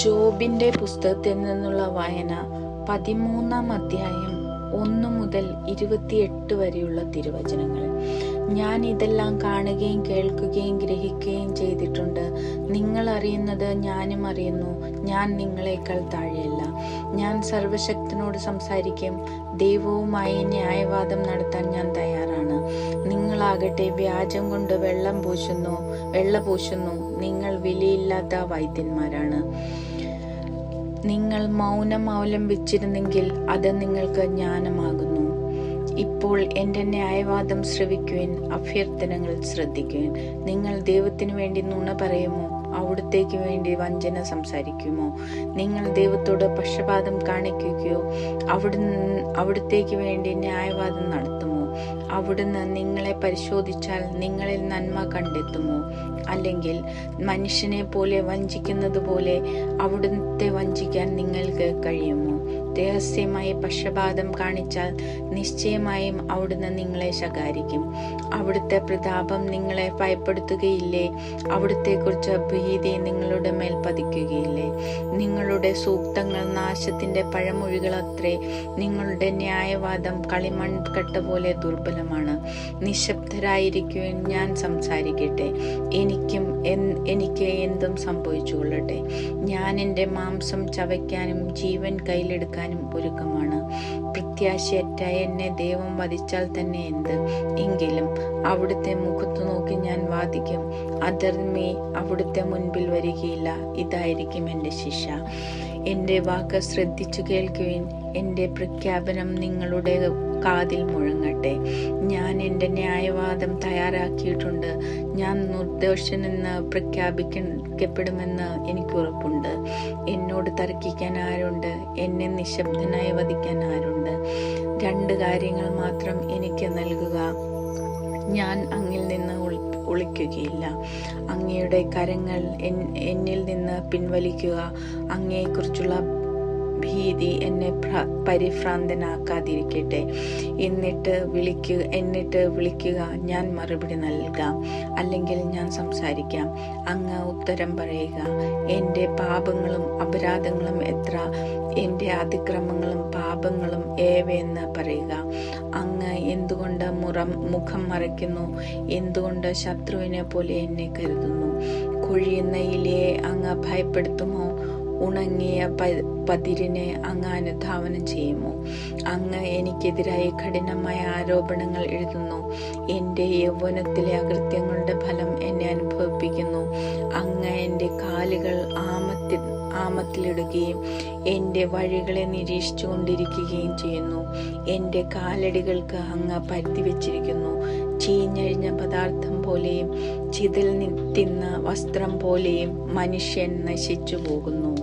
ജോബിന്റെ പുസ്തകത്തിൽ നിന്നുള്ള വായന 13-ാം അധ്യായം 1 മുതൽ 28 വരെയുള്ള തിരുവചനങ്ങൾ. ഞാൻ ഇതെല്ലാം കാണുകയും കേൾക്കുകയും ഗ്രഹിക്കുകയും ചെയ്തിട്ടുണ്ട്. നിങ്ങൾ അറിയുന്നത് ഞാനും അറിയുന്നു. ഞാൻ നിങ്ങളെക്കാൾ താഴെയല്ല. ഞാൻ സർവശക്തനോട് സംസാരിക്കും. ദൈവവുമായി ന്യായവാദം നടത്താൻ ഞാൻ തയ്യാറാണ്. നിങ്ങളാകട്ടെ വ്യാജം കൊണ്ട് വെള്ള പൂശുന്നു. നിങ്ങൾ വിലയില്ലാത്ത വൈദ്യന്മാരാണ്. നിങ്ങൾ മൗനം അവലംബിച്ചിരുന്നെങ്കിൽ അത് നിങ്ങൾക്ക് ജ്ഞാനമാകുന്നു. ഇപ്പോൾ എൻ്റെ ന്യായവാദം ശ്രവിക്കുവിൻ, അഭ്യർത്ഥനകൾ ശ്രദ്ധിക്കുവിൻ. നിങ്ങൾ ദൈവത്തിനു വേണ്ടി നുണ പറയുമോ? അവിടുത്തേക്ക് വേണ്ടി വഞ്ചന സംസാരിക്കുമോ? നിങ്ങൾ ദൈവത്തോട് പക്ഷപാതം കാണിക്കുകയോ അവിടുത്തേക്ക് വേണ്ടി ന്യായവാദം നടത്തുമോ? അവിടുന്ന് നിങ്ങളെ പരിശോധിച്ചാൽ നിങ്ങളിൽ നന്മ കണ്ടെത്തുമോ? അല്ലെങ്കിൽ മനുഷ്യനെ പോലെ വഞ്ചിക്കുന്നത് പോലെ അവിടുത്തെ വഞ്ചിക്കാൻ നിങ്ങൾക്ക് കഴിയുമോ? രഹസ്യമായി പക്ഷപാതം കാണിച്ചാൽ നിശ്ചയമായും അവിടുന്ന് നിങ്ങളെ ശകാരിക്കും. അവിടുത്തെ പ്രതാപം നിങ്ങളെ ഭയപ്പെടുത്തുകയില്ലേ? അവിടുത്തെക്കുറിച്ച് ഭീതി നിങ്ങളുടെ മേൽ പതിക്കുകയില്ലേ? നിങ്ങളുടെ സൂക്തങ്ങൾ നാശത്തിന്റെ പഴമൊഴികളത്രേ. നിങ്ങളുടെ ന്യായവാദം കളിമൺകട്ട പോലെ ദുർബലമാണ്. നിശബ്ദരായിരിക്കുവാൻ ഞാൻ സംസാരിക്കട്ടെ. എനിക്ക് എന്തും സംഭവിച്ചുകൊള്ളട്ടെ. ഞാൻ എൻ്റെ മാംസം ചവയ്ക്കാനും ജീവൻ കയ്യിലെടുക്കാനും ഒരുക്കമാണ്. പ്രത്യാശയറ്റ എന്നെ ദൈവം വധിച്ചാൽ തന്നെ എന്ത്? എങ്കിലും അവിടുത്തെ മുഖത്തു നോക്കി ഞാൻ വാദിക്കും. അധർമ്മി അവിടുത്തെ മുൻപിൽ വരികയില്ല. ഇതായിരിക്കും എൻ്റെ ശിക്ഷ. എൻ്റെ വാക്ക് ശ്രദ്ധിച്ചു കേൾക്കുവിൻ. എൻ്റെ പ്രഖ്യാപനം നിങ്ങളുടെ കാതിൽ മുഴങ്ങട്ടെ. ഞാൻ എൻ്റെ ന്യായവാദം തയ്യാറാക്കിയിട്ടുണ്ട്. ഞാൻ നിർദോഷനെന്ന് പ്രഖ്യാപിക്കപ്പെടുമെന്ന് എനിക്ക് ഉറപ്പുണ്ട്. എന്നോട് തർക്കിക്കാൻ ആരുണ്ട്? എന്നെ നിശബ്ദനായി വധിക്കാൻ ആരുണ്ട്? 2 കാര്യങ്ങൾ മാത്രം എനിക്ക് നൽകുക. ഞാൻ അങ്ങിൽ നിന്ന് ഒളിക്കുകയില്ല. അങ്ങയുടെ കരങ്ങൾ എന്നിൽ നിന്ന് പിൻവലിക്കുക. അങ്ങയെക്കുറിച്ചുള്ള ഭീതി എന്നെ പരിഭ്രാന്തനാക്കാതിരിക്കട്ടെ. എന്നിട്ട് വിളിക്കുക. ഞാൻ മറുപടി നൽകാം. അല്ലെങ്കിൽ ഞാൻ സംസാരിക്കാം. അങ്ങ് ഉത്തരം പറയുക. എൻ്റെ പാപങ്ങളും അപരാധങ്ങളും എത്ര? എൻ്റെ അതിക്രമങ്ങളും പാപങ്ങളും ഏവയെന്ന് പറയുക. അങ്ങ് എന്തുകൊണ്ട് മുഖം മറയ്ക്കുന്നു? എന്തുകൊണ്ട് ശത്രുവിനെ പോലെ എന്നെ കരുതുന്നു? കൊഴിയുന്ന ഇലയെ അങ്ങ് ഭയപ്പെടുത്തുമോ? ഉണങ്ങിയ പതിരിനെ അങ്ങ് അനുധാവനം ചെയ്യുമോ? അങ്ങ് എനിക്കെതിരായി കഠിനമായ ആരോപണങ്ങൾ എഴുതുന്നു. എൻ്റെ യൗവനത്തിലെ അകൃത്യങ്ങളുടെ ഫലം എന്നെ അനുഭവിപ്പിക്കുന്നു. അങ്ങ് എൻ്റെ കാലുകൾ ആമത്തിലിടുകയും എൻ്റെ വഴികളെ നിരീക്ഷിച്ചു കൊണ്ടിരിക്കുകയും ചെയ്യുന്നു. എൻ്റെ കാലടികൾക്ക് അങ്ങ് പരിധി വെച്ചിരിക്കുന്നു. ചീഞ്ഞഴിഞ്ഞ പദാർത്ഥം പോലെയും ചിതൽ തിന്ന വസ്ത്രം പോലെയും മനുഷ്യൻ നശിച്ചു പോകുന്നു.